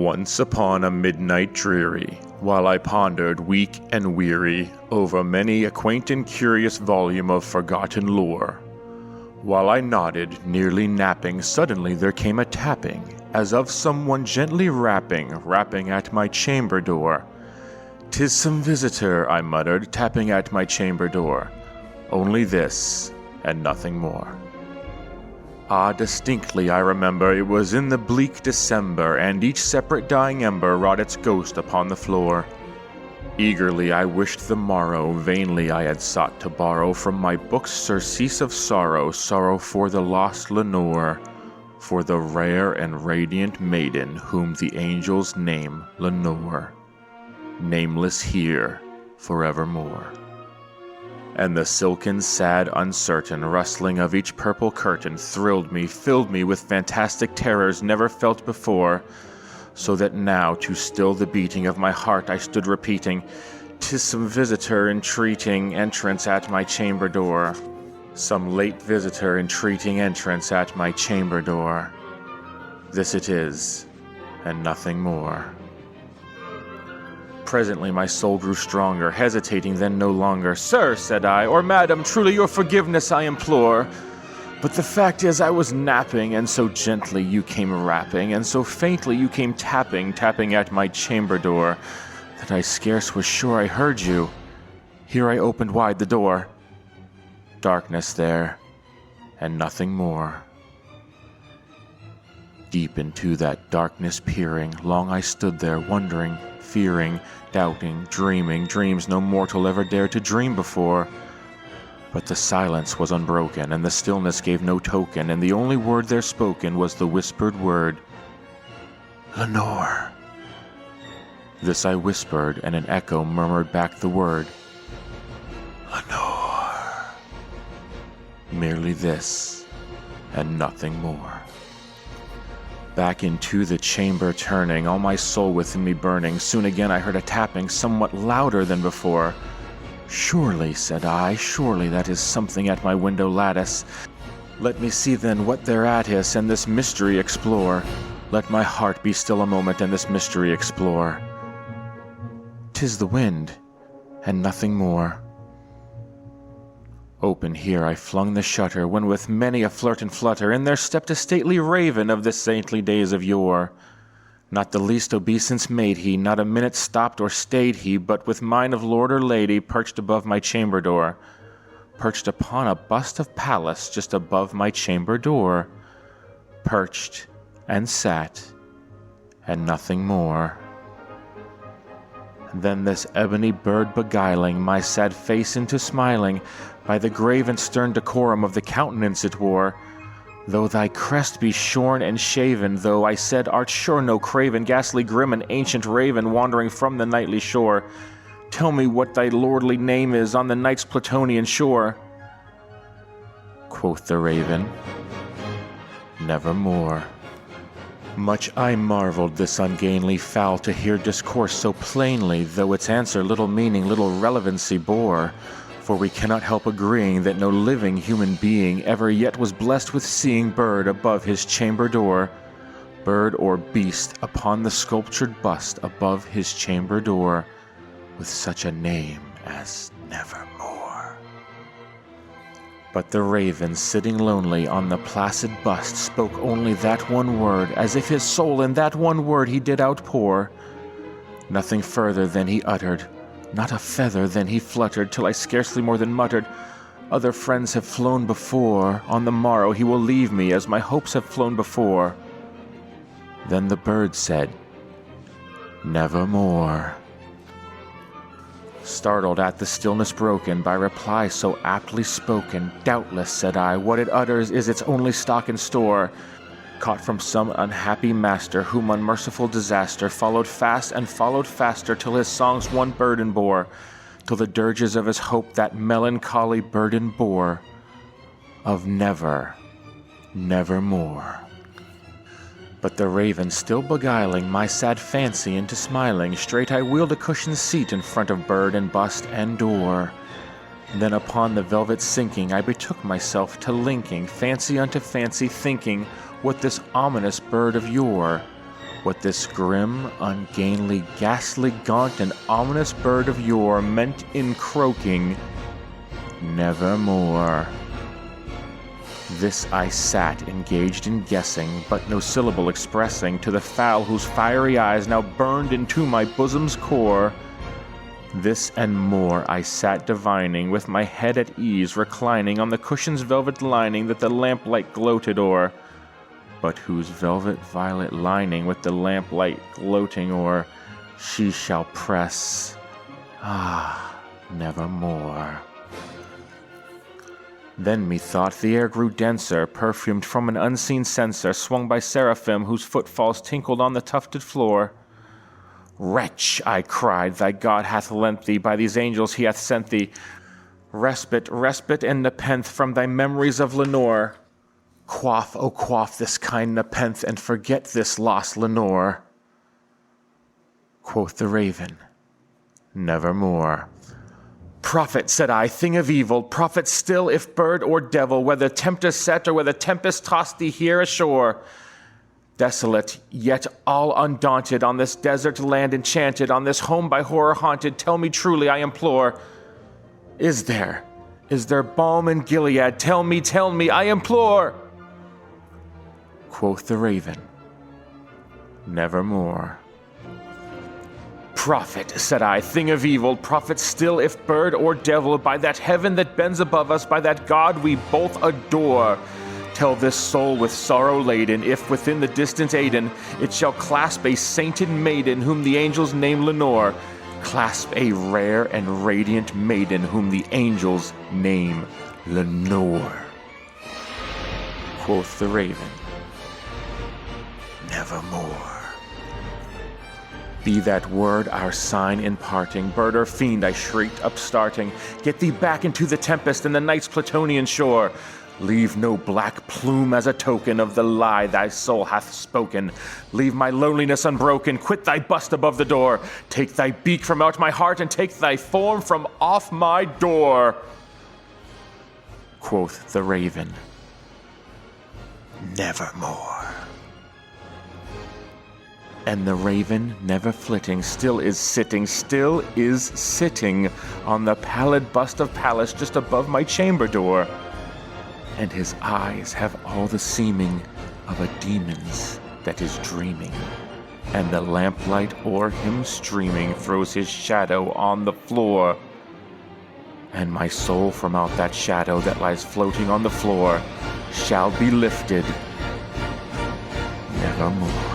Once upon a midnight dreary, while I pondered weak and weary over many a quaint and curious volume of forgotten lore, while I nodded, nearly napping, suddenly there came a tapping, as of someone gently rapping at my chamber door. "'Tis some visitor," I muttered, tapping at my chamber door. Only this, and nothing more. Ah, distinctly I remember it was in the bleak December, and each separate dying ember wrought its ghost upon the floor. Eagerly I wished the morrow, vainly I had sought to borrow from my books surcease of sorrow, sorrow for the lost Lenore, for the rare and radiant maiden whom the angels name Lenore, nameless here forevermore. And the silken, sad, uncertain rustling of each purple curtain thrilled me, filled me with fantastic terrors never felt before, so that now, to still the beating of my heart, I stood repeating, "'Tis some visitor entreating entrance at my chamber door. Some late visitor entreating entrance at my chamber door. This it is, and nothing more." Presently my soul grew stronger, hesitating then no longer. "Sir," said I, "or madam, truly your forgiveness I implore. But the fact is I was napping, and so gently you came rapping, and so faintly you came tapping at my chamber door, that I scarce was sure I heard you. Here I opened wide the door. Darkness there, and nothing more." Deep into that darkness peering, long I stood there, wondering, fearing, doubting, dreaming dreams no mortal ever dared to dream before. But the silence was unbroken, and the stillness gave no token, and the only word there spoken was the whispered word, "Lenore." This I whispered, and an echo murmured back the word, "Lenore." Merely this, and nothing more. Back into the chamber turning, all my soul within me burning, soon again I heard a tapping, somewhat louder than before. "Surely," said I, "surely that is something at my window lattice. Let me see then what thereat is, and this mystery explore. Let my heart be still a moment, and this mystery explore. 'Tis the wind, and nothing more." Open here I flung the shutter, when with many a flirt and flutter in there stepped a stately raven of the saintly days of yore. Not the least obeisance made he, not a minute stopped or stayed he, but with mine of lord or lady perched above my chamber door, perched upon a bust of Pallas just above my chamber door, perched and sat, and nothing more. Then this ebony bird beguiling my sad face into smiling, by the grave and stern decorum of the countenance it wore, "Though thy crest be shorn and shaven, though," I said, "art sure no craven, ghastly grim and ancient raven wandering from the nightly shore, tell me what thy lordly name is on the night's Plutonian shore." Quoth the raven, "Nevermore." Much I marveled this ungainly fowl to hear discourse so plainly, though its answer little meaning, little relevancy bore. For we cannot help agreeing that no living human being ever yet was blessed with seeing bird above his chamber door, bird or beast upon the sculptured bust above his chamber door, with such a name as Nevermore. But the raven, sitting lonely on the placid bust, spoke only that one word, as if his soul in that one word he did outpour. Nothing further than he uttered, not a feather then he fluttered, till I scarcely more than muttered, "Other friends have flown before, on the morrow he will leave me, as my hopes have flown before." Then the bird said, "Nevermore." Startled at the stillness broken by reply so aptly spoken, "Doubtless," said I, "what it utters is its only stock and store, caught from some unhappy master, whom unmerciful disaster followed fast and followed faster, till his songs one burden bore, till the dirges of his hope that melancholy burden bore, of never, nevermore." But the raven still beguiling my sad fancy into smiling, straight I wheeled a cushioned seat in front of bird and bust and door. Then upon the velvet sinking I betook myself to linking fancy unto fancy, thinking what this ominous bird of yore, what this grim, ungainly, ghastly, gaunt, and ominous bird of yore meant in croaking, "Nevermore." This I sat engaged in guessing, but no syllable expressing to the fowl whose fiery eyes now burned into my bosom's core. This and more I sat divining, with my head at ease reclining on the cushion's velvet lining that the lamplight gloated o'er, but whose velvet violet lining with the lamplight gloating o'er she shall press, nevermore. Then methought the air grew denser, perfumed from an unseen censer swung by seraphim whose footfalls tinkled on the tufted floor. "Wretch," I cried, "thy God hath lent thee, by these angels he hath sent thee, respite, respite and nepenthe from thy memories of Lenore. Quaff, oh quaff this kind nepenthe, and forget this lost Lenore." Quoth the raven, "Nevermore." "Prophet," said I, "thing of evil, prophet still, if bird or devil, whether tempter set or whether tempest tossed thee here ashore. Desolate, yet all undaunted, on this desert land enchanted, on this home by horror haunted, tell me truly, I implore, is there balm in Gilead? Tell me, I implore." Quoth the raven, "Nevermore." "Prophet," said I, "thing of evil, prophet still, if bird or devil, by that heaven that bends above us, by that God we both adore, tell this soul with sorrow laden, if within the distant Aidenn it shall clasp a sainted maiden whom the angels name Lenore, clasp a rare and radiant maiden whom the angels name Lenore." Quoth the raven, "Nevermore." "Be that word our sign in parting, bird or fiend," I shrieked, upstarting, "get thee back into the tempest and the night's Plutonian shore. Leave no black plume as a token of the lie thy soul hath spoken. Leave my loneliness unbroken, quit thy bust above the door. Take thy beak from out my heart and take thy form from off my door." Quoth the raven, "Nevermore." And the raven, never flitting, still is sitting on the pallid bust of Pallas just above my chamber door. And his eyes have all the seeming of a demon's that is dreaming, and the lamplight o'er him streaming throws his shadow on the floor. And my soul from out that shadow that lies floating on the floor shall be lifted nevermore.